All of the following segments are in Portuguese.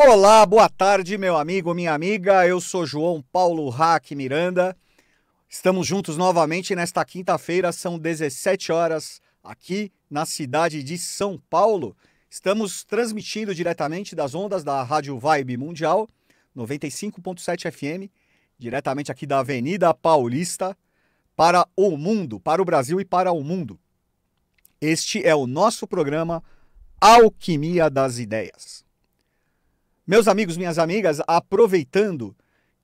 Olá, boa tarde, meu amigo, minha amiga. Eu sou João Paulo Hack Miranda. Estamos juntos novamente nesta quinta-feira, são 17 horas aqui na cidade de São Paulo. Estamos transmitindo diretamente das ondas da Rádio Vibe Mundial, 95.7 FM, diretamente aqui da Avenida Paulista, para o mundo, para o Brasil e para o mundo. Este é o nosso programa Alquimia das Ideias. Meus amigos, minhas amigas, aproveitando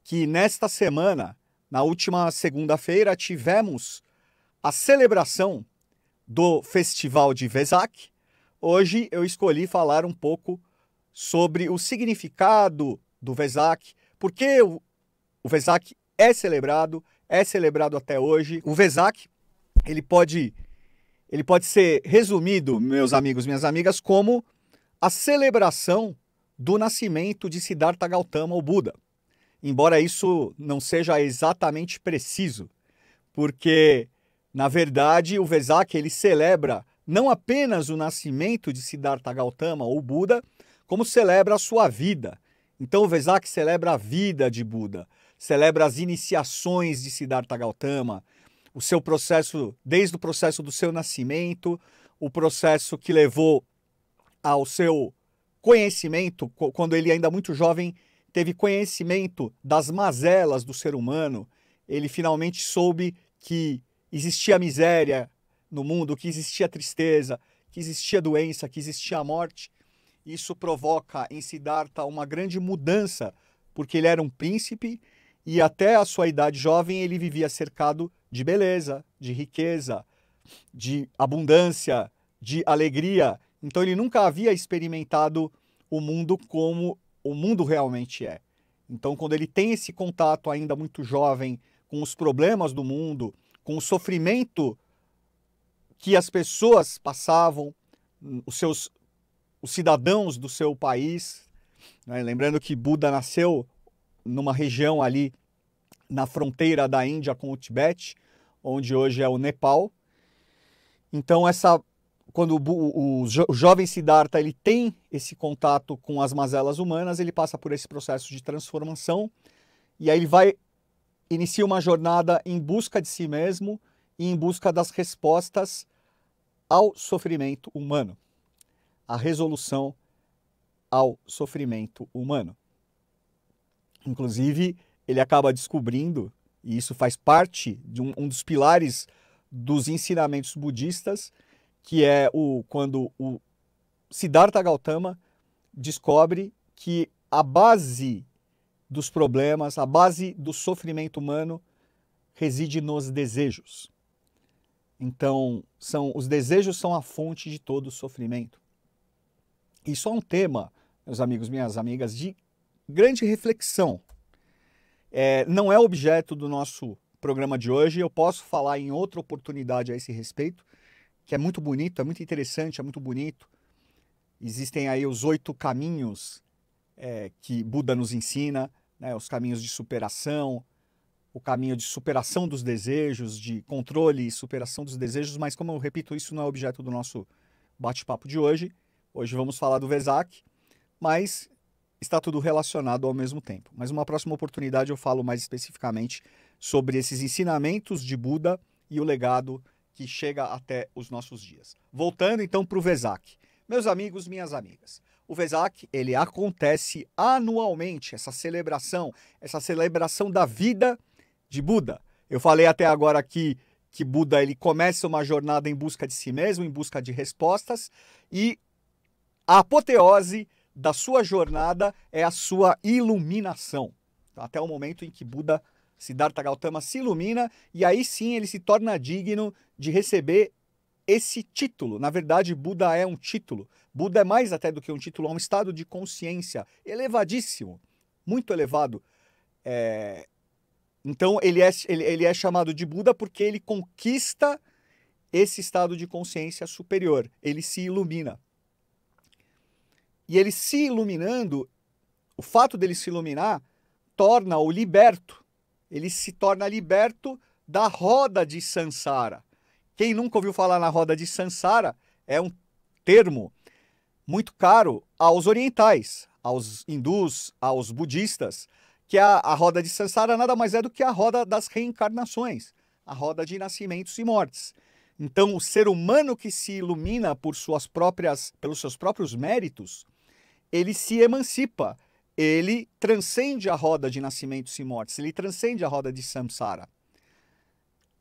que nesta semana, na última segunda-feira, tivemos a celebração do Festival de Vesak, hoje eu escolhi falar um pouco sobre o significado do Vesak, por que o Vesak é celebrado até hoje. O Vesak, ele pode ser resumido, meus amigos, minhas amigas, como a celebração do nascimento de Siddhartha Gautama, o Buda. Embora isso não seja exatamente preciso, porque, na verdade, o Vesak ele celebra não apenas o nascimento de Siddhartha Gautama, ou Buda, como celebra a sua vida. Então o Vesak celebra a vida de Buda, celebra as iniciações de Siddhartha Gautama, o seu processo, desde o processo do seu nascimento, o processo que levou ao seu conhecimento, quando ele ainda muito jovem, teve conhecimento das mazelas do ser humano, ele finalmente soube que existia miséria no mundo, que existia tristeza, que existia doença, que existia morte. Isso provoca em Siddhartha uma grande mudança, porque ele era um príncipe e até a sua idade jovem ele vivia cercado de beleza, de riqueza, de abundância, de alegria. Então ele nunca havia experimentado o mundo como o mundo realmente é. Então quando ele tem esse contato ainda muito jovem com os problemas do mundo, com o sofrimento que as pessoas passavam, os cidadãos do seu país, né? Lembrando que Buda nasceu numa região ali na fronteira da Índia com o Tibete, onde hoje é o Nepal. Então quando o jovem Siddhartha ele tem esse contato com as mazelas humanas, ele passa por esse processo de transformação e aí ele inicia uma jornada em busca de si mesmo e em busca das respostas ao sofrimento humano, a resolução ao sofrimento humano. Inclusive, ele acaba descobrindo, e isso faz parte de um dos pilares dos ensinamentos budistas, que é quando o Siddhartha Gautama descobre que a base dos problemas, a base do sofrimento humano reside nos desejos. Então, os desejos são a fonte de todo o sofrimento. Isso é um tema, meus amigos, minhas amigas, de grande reflexão. Não é objeto do nosso programa de hoje, eu posso falar em outra oportunidade a esse respeito, que é muito bonito, é muito interessante, é muito bonito. Existem aí os 8 caminhos que Buda nos ensina, né? Os caminhos de superação, o caminho de superação dos desejos, de controle e superação dos desejos, mas como eu repito, isso não é objeto do nosso bate-papo de hoje. Hoje vamos falar do Vesak, mas está tudo relacionado ao mesmo tempo. Mas numa próxima oportunidade eu falo mais especificamente sobre esses ensinamentos de Buda e o legado que chega até os nossos dias. Voltando então para o Vesak. Meus amigos, minhas amigas, o Vesak ele acontece anualmente, essa celebração da vida de Buda. Eu falei até agora aqui que Buda ele começa uma jornada em busca de si mesmo, em busca de respostas, e a apoteose da sua jornada é a sua iluminação. Até o momento em que Siddhartha Gautama se ilumina e aí sim ele se torna digno de receber esse título. Na verdade, Buda é um título. Buda é mais até do que um título, é um estado de consciência elevadíssimo, muito elevado. Então ele é chamado de Buda porque ele conquista esse estado de consciência superior. Ele se ilumina. E ele se iluminando, o fato dele se iluminar torna-o liberto. Ele se torna liberto da roda de Sansara. Quem nunca ouviu falar na roda de Sansara é um termo muito caro aos orientais. aos hindus, aos budistas, que a roda de Sansara nada mais é do que a roda das reencarnações, a roda de nascimentos e mortes. Então, o ser humano que se ilumina pelos seus próprios méritos, ele se emancipa, ele transcende a roda de nascimentos e mortes, ele transcende a roda de samsara.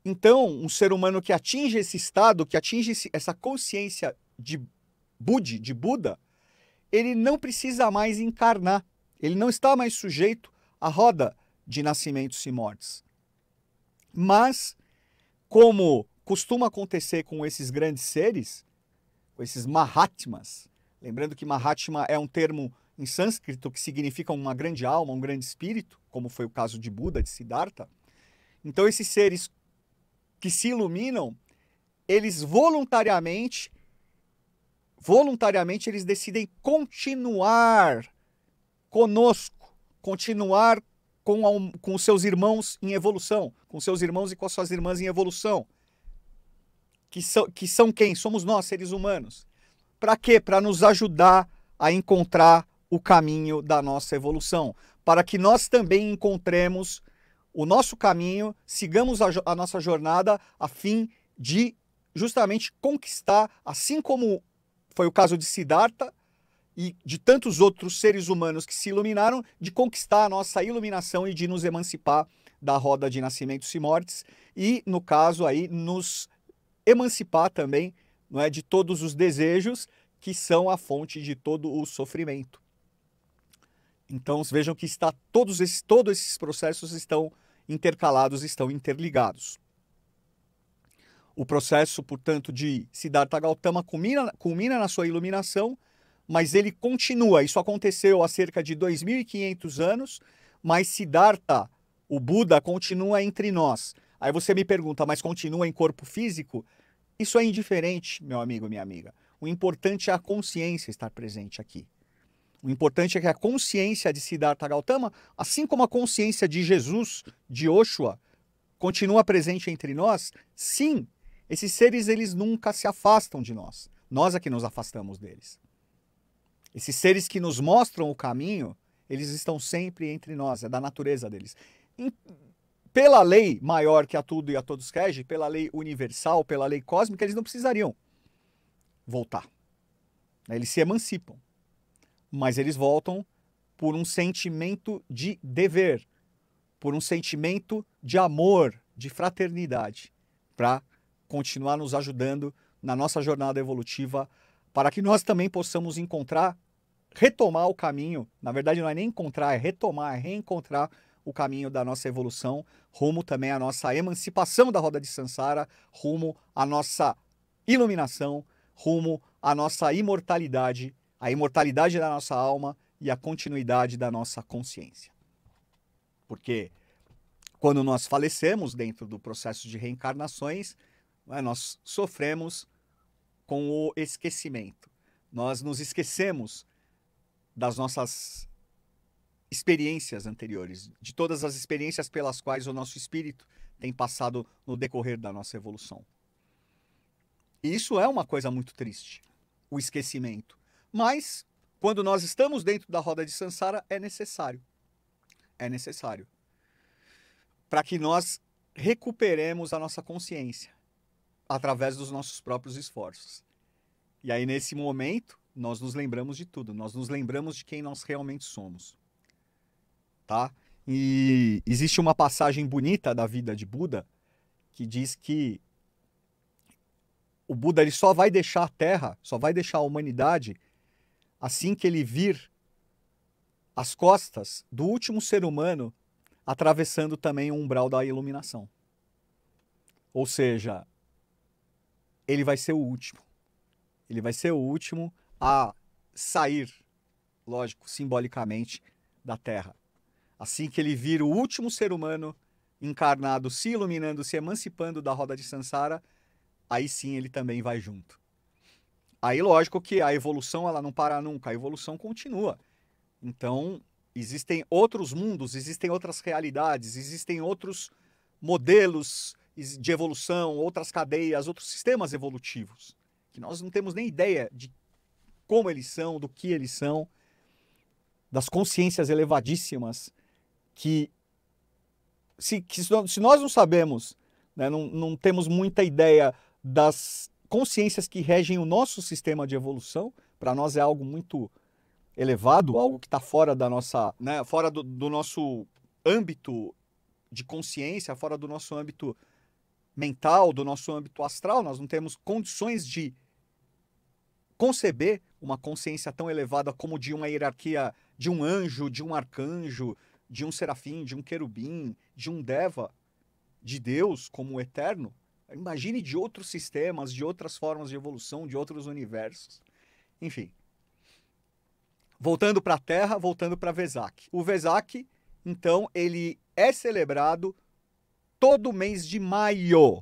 Então, um ser humano que atinge esse estado, que atinge essa consciência de Buda, ele não precisa mais encarnar, ele não está mais sujeito à roda de nascimentos e mortes. Mas, como costuma acontecer com esses grandes seres, com esses Mahatmas, lembrando que Mahatma é um termo em sânscrito que significa uma grande alma, um grande espírito, como foi o caso de Buda, de Siddhartha. Então esses seres que se iluminam, eles voluntariamente eles decidem continuar conosco, continuar com os seus irmãos em evolução, com seus irmãos e com as suas irmãs em evolução. Que são quem? Somos nós, seres humanos. Para quê? Para nos ajudar a encontrar o caminho da nossa evolução. Para que nós também encontremos o nosso caminho, sigamos a nossa jornada a fim de justamente conquistar, assim como foi o caso de Siddhartha e de tantos outros seres humanos que se iluminaram, de conquistar a nossa iluminação e de nos emancipar da roda de nascimentos e mortes e, no caso aí, nos emancipar também, não é, de todos os desejos que são a fonte de todo o sofrimento. Então vejam que todos esses processos estão intercalados, estão interligados. O processo, portanto, de Siddhartha Gautama culmina na sua iluminação, mas ele continua. Isso aconteceu há cerca de 2.500 anos, mas Siddhartha, o Buda, continua entre nós. Aí você me pergunta, mas continua em corpo físico? Isso é indiferente, meu amigo, minha amiga. O importante é a consciência estar presente aqui. O importante é que a consciência de Siddhartha Gautama, assim como a consciência de Jesus, de Oshua, continua presente entre nós. Sim, esses seres eles nunca se afastam de nós. Nós é que nos afastamos deles. Esses seres que nos mostram o caminho, eles estão sempre entre nós, é da natureza deles. Pela lei maior que a tudo e a todos rege, pela lei universal, pela lei cósmica, eles não precisariam voltar. Eles se emancipam. Mas eles voltam por um sentimento de dever, por um sentimento de amor, de fraternidade, para continuar nos ajudando na nossa jornada evolutiva, para que nós também possamos retomar o caminho. Na verdade, não é nem encontrar, é retomar, é reencontrar o caminho da nossa evolução, rumo também à nossa emancipação da roda de Sansara, rumo à nossa iluminação, rumo à nossa imortalidade, a imortalidade da nossa alma e a continuidade da nossa consciência. Porque quando nós falecemos dentro do processo de reencarnações, nós sofremos com o esquecimento. Nós nos esquecemos das nossas experiências anteriores, de todas as experiências pelas quais o nosso espírito tem passado no decorrer da nossa evolução. E isso é uma coisa muito triste, o esquecimento. Mas, quando nós estamos dentro da roda de Sansara, é necessário. É necessário. Para que nós recuperemos a nossa consciência através dos nossos próprios esforços. E aí, nesse momento, nós nos lembramos de tudo. Nós nos lembramos de quem nós realmente somos. Tá? E existe uma passagem bonita da vida de Buda que diz que o Buda ele só vai deixar a Terra, só vai deixar a humanidade assim que ele vir as costas do último ser humano atravessando também o umbral da iluminação. Ou seja, ele vai ser o último. Ele vai ser o último a sair, lógico, simbolicamente, da Terra. Assim que ele vir o último ser humano encarnado, se iluminando, se emancipando da roda de Sansara, aí sim ele também vai junto. Aí, lógico que a evolução ela não para nunca, a evolução continua. Então, existem outros mundos, existem outras realidades, existem outros modelos de evolução, outras cadeias, outros sistemas evolutivos, que nós não temos nem ideia de como eles são, do que eles são. das consciências elevadíssimas que se nós não sabemos, né, não temos muita ideia das consciências que regem o nosso sistema de evolução, para nós é algo muito elevado, algo que está fora da nossa, né, fora do nosso âmbito de consciência, fora do nosso âmbito mental, do nosso âmbito astral, nós não temos condições de conceber uma consciência tão elevada como de uma hierarquia de um anjo, de um arcanjo, de um serafim, de um querubim, de um deva, de Deus como o eterno. Imagine de outros sistemas, de outras formas de evolução, de outros universos. Enfim. Voltando para a Terra, voltando para Vesak. O Vesak, então, ele é celebrado todo mês de maio.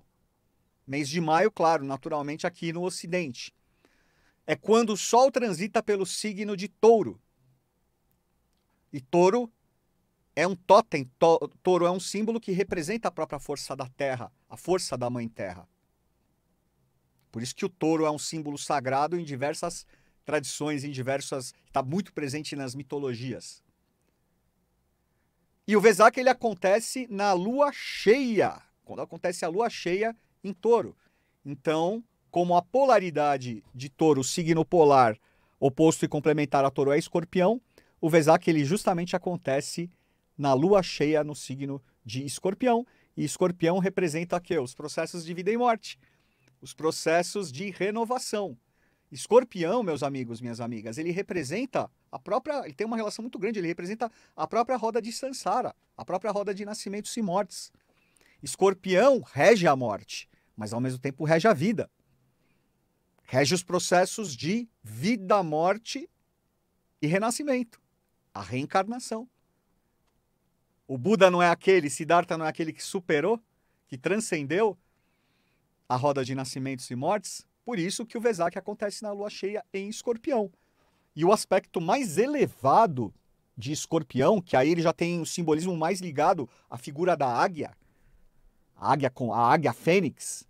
Mês de maio, claro, naturalmente aqui no Ocidente. É quando o Sol transita pelo signo de Touro. E Touro é um totem, Touro é um símbolo que representa a própria força da Terra, a força da Mãe Terra. Por isso que o Touro é um símbolo sagrado em diversas tradições, está muito presente nas mitologias. E o Vesak, ele acontece na lua cheia, quando acontece a lua cheia em Touro. Então, como a polaridade de Touro, o signo polar oposto e complementar a Touro é Escorpião, o Vesak, ele justamente acontece na lua cheia no signo de Escorpião. E Escorpião representa aqui os processos de vida e morte, os processos de renovação. Escorpião, meus amigos, minhas amigas, ele representa ele tem uma relação muito grande, ele representa a própria roda de Sansara, a própria roda de nascimentos e mortes. Escorpião rege a morte, mas ao mesmo tempo rege a vida. Rege os processos de vida, morte e renascimento, a reencarnação. O Buda não é aquele, Siddhartha não é aquele que superou, que transcendeu a roda de nascimentos e mortes? Por isso que o Vesak acontece na lua cheia em Escorpião. E o aspecto mais elevado de Escorpião, que aí ele já tem o simbolismo mais ligado à figura da águia, a águia fênix.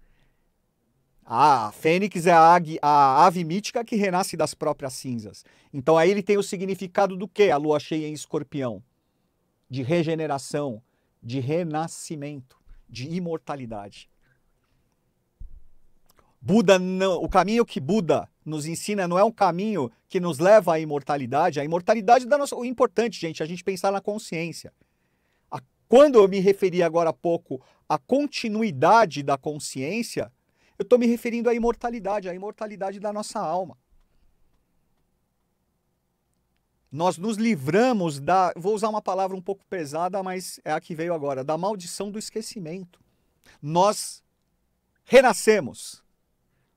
A fênix é a ave mítica que renasce das próprias cinzas. Então aí ele tem o significado do quê? A lua cheia em Escorpião. De regeneração, de renascimento, de imortalidade. O caminho que Buda nos ensina não é um caminho que nos leva à imortalidade. A imortalidade o importante, gente, é a gente pensar na consciência. Quando eu me referi agora há pouco à continuidade da consciência, eu estou me referindo à imortalidade da nossa alma. Nós nos livramos vou usar uma palavra um pouco pesada, mas é a que veio agora, da maldição do esquecimento. Nós renascemos.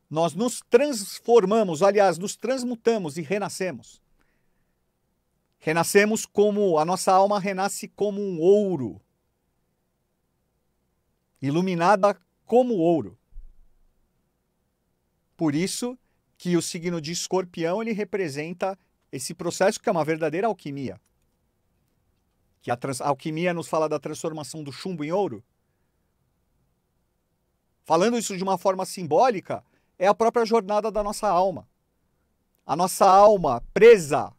Nós nos transformamos, aliás, nos transmutamos e renascemos. A nossa alma renasce como um ouro, iluminada como ouro. Por isso que o signo de Escorpião, ele representa esse processo que é uma verdadeira alquimia. Que a alquimia nos fala da transformação do chumbo em ouro. Falando isso de uma forma simbólica, é a própria jornada da nossa alma. A nossa alma presa,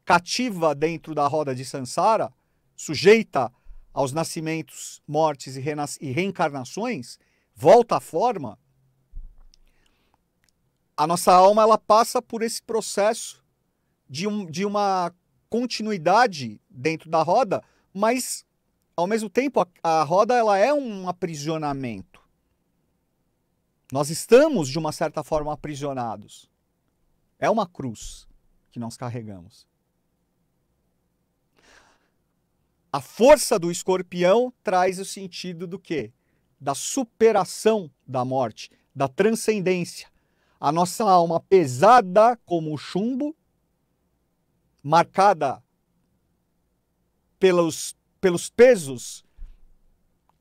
cativa dentro da roda de Sansara, sujeita aos nascimentos, mortes e reencarnações, volta à forma. A nossa alma, ela passa por esse processo de uma continuidade dentro da roda, mas, ao mesmo tempo, a roda ela é um aprisionamento. Nós estamos, de uma certa forma, aprisionados. É uma cruz que nós carregamos. A força do Escorpião traz o sentido do quê? Da superação da morte, da transcendência. A nossa alma pesada como o chumbo, marcada pelos pesos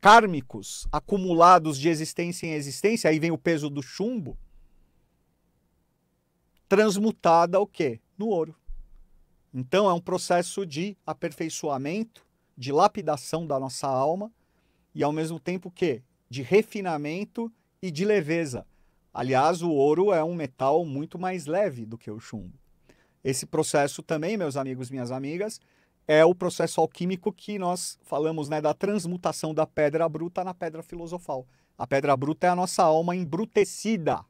kármicos acumulados de existência em existência, aí vem o peso do chumbo, transmutada o quê? No ouro. Então é um processo de aperfeiçoamento, de lapidação da nossa alma e ao mesmo tempo que de refinamento e de leveza. Aliás, o ouro é um metal muito mais leve do que o chumbo. Esse processo também, meus amigos, minhas amigas, é o processo alquímico que nós falamos, né, da transmutação da pedra bruta na pedra filosofal. A pedra bruta é a nossa alma embrutecida.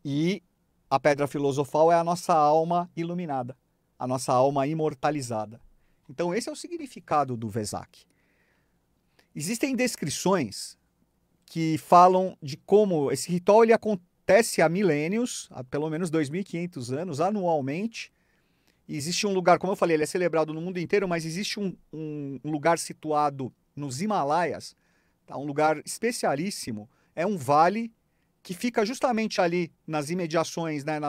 E a pedra filosofal é a nossa alma iluminada, a nossa alma imortalizada. Então esse é o significado do Vesak. Existem descrições que falam de como esse ritual ele acontece há milênios, há pelo menos 2.500 anos, anualmente. E existe um lugar, como eu falei, ele é celebrado no mundo inteiro, mas existe um lugar situado nos Himalaias, tá? Um lugar especialíssimo, é um vale que fica justamente ali nas imediações, né,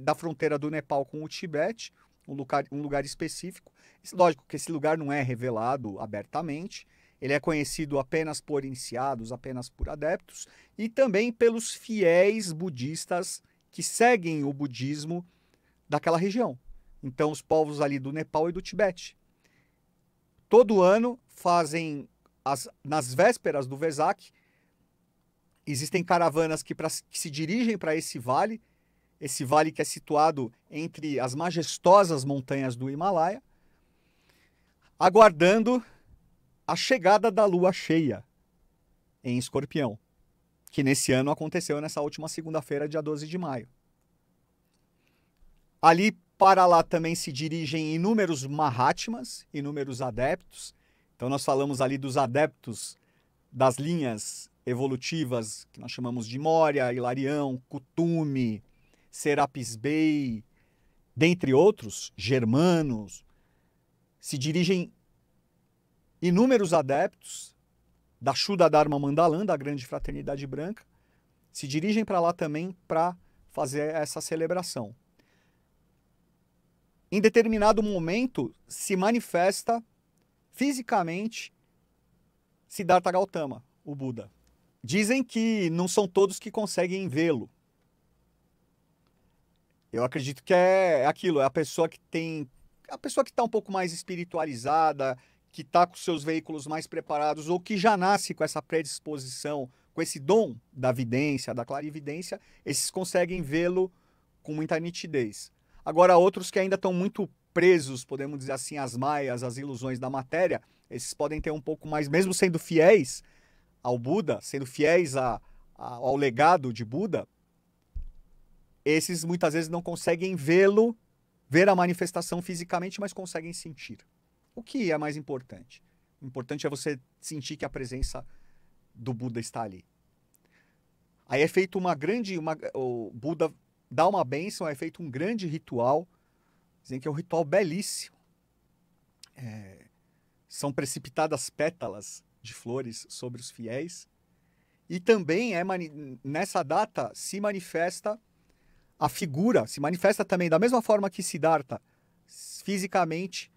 da fronteira do Nepal com o Tibete, um lugar específico. Lógico que esse lugar não é revelado abertamente, ele é conhecido apenas por iniciados, apenas por adeptos, e também pelos fiéis budistas que seguem o budismo daquela região. Então, os povos ali do Nepal e do Tibete. Todo ano fazem, nas vésperas do Vesak, existem caravanas que se dirigem para esse vale que é situado entre as majestosas montanhas do Himalaia, aguardando a chegada da lua cheia em Escorpião, que nesse ano aconteceu nessa última segunda-feira, dia 12 de maio. Ali para lá também se dirigem inúmeros Mahatmas, inúmeros adeptos. Então nós falamos ali dos adeptos das linhas evolutivas, que nós chamamos de Moria, Hilarião, Kuthumi, Serapis Bey, dentre outros, germanos. Se dirigem inúmeros adeptos da Shuddha Dharma Mandalam, da Grande Fraternidade Branca, se dirigem para lá também para fazer essa celebração. Em determinado momento, se manifesta fisicamente Siddhartha Gautama, o Buda. Dizem que não são todos que conseguem vê-lo. Eu acredito que é aquilo, é a pessoa que está um pouco mais espiritualizada, que está com seus veículos mais preparados, ou que já nasce com essa predisposição, com esse dom da vidência, da clarividência, esses conseguem vê-lo com muita nitidez. Agora, outros que ainda estão muito presos, podemos dizer assim, às maias, às ilusões da matéria, esses podem ter um pouco mais, mesmo sendo fiéis ao Buda, sendo fiéis ao legado de Buda, esses muitas vezes não conseguem vê-lo, ver a manifestação fisicamente, mas conseguem sentir. O que é mais importante? O importante é você sentir que a presença do Buda está ali. Aí é feito o Buda dá uma bênção, é feito um grande ritual, dizem que é um ritual belíssimo. São precipitadas pétalas de flores sobre os fiéis. E também nessa data se manifesta a figura, se manifesta também da mesma forma que Siddhartha, fisicamente,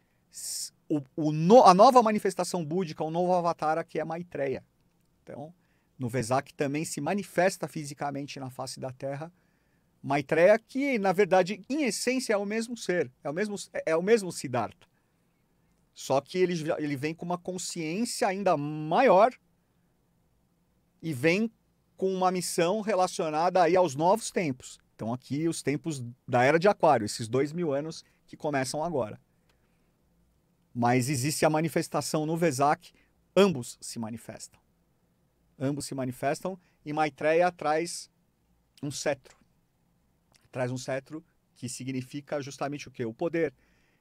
a nova manifestação búdica, o novo avatara que é Maitreya. Então, no Vesak também se manifesta fisicamente na face da Terra Maitreya, que na verdade, em essência, é o mesmo ser, é o mesmo Siddhartha. Só que ele vem com uma consciência ainda maior e vem com uma missão relacionada aí aos novos tempos. Então aqui os tempos da Era de Aquário, esses 2.000 anos que começam agora. Mas existe a manifestação no Vesak, ambos se manifestam. Ambos se manifestam e Maitreya traz um cetro. Traz um cetro que significa justamente o quê? O poder.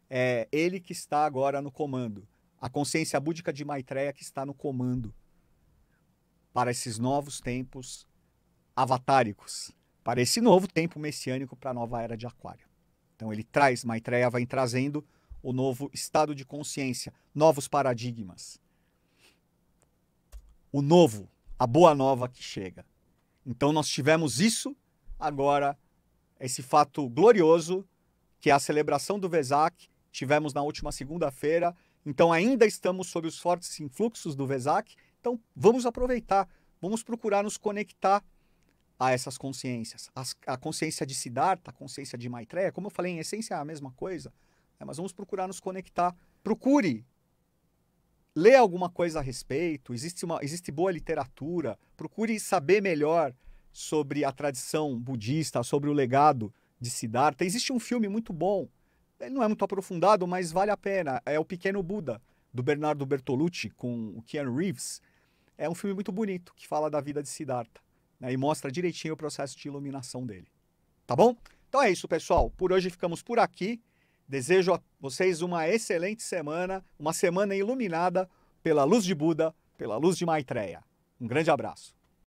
É ele que está agora no comando. A consciência búdica de Maitreya que está no comando para esses novos tempos avatáricos, para esse novo tempo messiânico, para a nova Era de Aquário. Então ele traz, Maitreya vai trazendo o novo estado de consciência, novos paradigmas. O novo, a boa nova que chega. Então nós tivemos isso, agora esse fato glorioso, que é a celebração do Vesak, tivemos na última segunda-feira, então ainda estamos sob os fortes influxos do Vesak, então vamos aproveitar, vamos procurar nos conectar a essas consciências. A consciência de Siddhartha, a consciência de Maitreya, como eu falei, em essência é a mesma coisa, mas vamos procurar nos conectar. Procure ler alguma coisa a respeito, existe boa literatura, procure saber melhor sobre a tradição budista, sobre o legado de Siddhartha. Existe um filme muito bom, Ele não é muito aprofundado, mas vale a pena. É O Pequeno Buda, do Bernardo Bertolucci, com o Keanu Reeves. É um filme muito bonito, que fala da vida de Siddhartha, né, e mostra direitinho o processo de iluminação dele. Tá bom? Então é isso, pessoal. Por hoje ficamos por aqui. Desejo a vocês uma excelente semana, uma semana iluminada pela luz de Buda, pela luz de Maitreya. Um grande abraço.